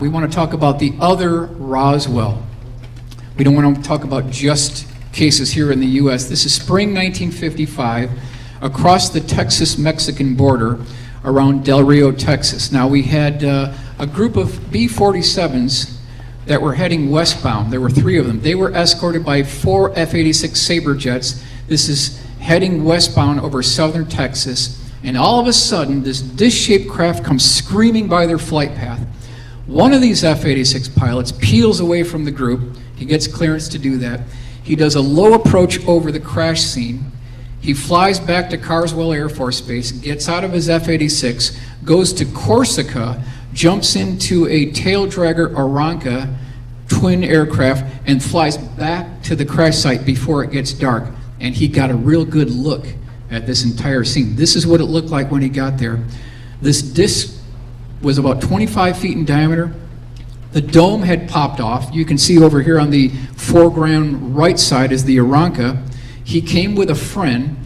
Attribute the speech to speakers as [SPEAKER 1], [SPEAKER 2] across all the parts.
[SPEAKER 1] We want to talk about the other Roswell. We don't want to talk about just cases here in the U.S. This is spring 1955, across the Texas-Mexican border around Del Rio, Texas. Now we had a group of B-47s that were heading westbound. There were 3 of them. They were escorted by 4 F-86 Sabre jets. This is heading westbound over southern Texas, and all of a sudden this disc-shaped craft comes screaming by their flight path. One of these F-86 pilots peels away from the group. He gets clearance to do that. He does a low approach over the crash scene. He flies back to Carswell Air Force Base, gets out of his F-86, goes to Corsica, jumps into a tail dragger Aranca twin aircraft, and flies back to the crash site before it gets dark. And he got a real good look at this entire scene. This is what it looked like when he got there. This disc was about 25 feet in diameter. The dome had popped off. You can see over here on the foreground right side is the Aranca. He came with a friend,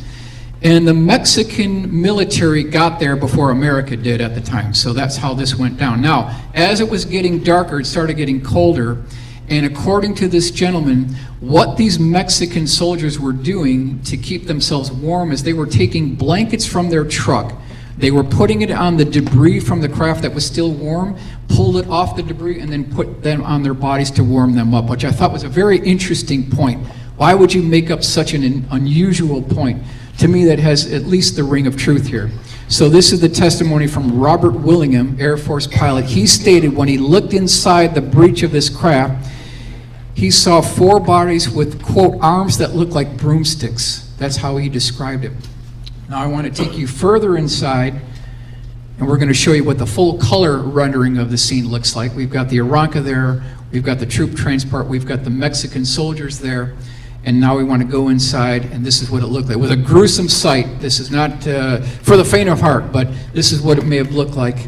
[SPEAKER 1] and the Mexican military got there before America did at the time. So that's how this went down. Now, as it was getting darker, it started getting colder, and according to this gentleman, what these Mexican soldiers were doing to keep themselves warm is they were taking blankets from their truck. They were putting it on the debris from the craft that was still warm, pulled it off the debris, and then put them on their bodies to warm them up, which I thought was a very interesting point. Why would you make up such an unusual point? To me, that has at least the ring of truth here. So this is the testimony from Robert Willingham, Air Force pilot. He stated when he looked inside the breech of this craft, he saw 4 bodies with, quote, arms that looked like broomsticks. That's how he described it. Now I want to take you further inside, and we're going to show you what the full color rendering of the scene looks like. We've got the Aranca there, we've got the troop transport, we've got the Mexican soldiers there, and now we want to go inside, and this is what it looked like. It was a gruesome sight. This is not for the faint of heart, but this is what it may have looked like.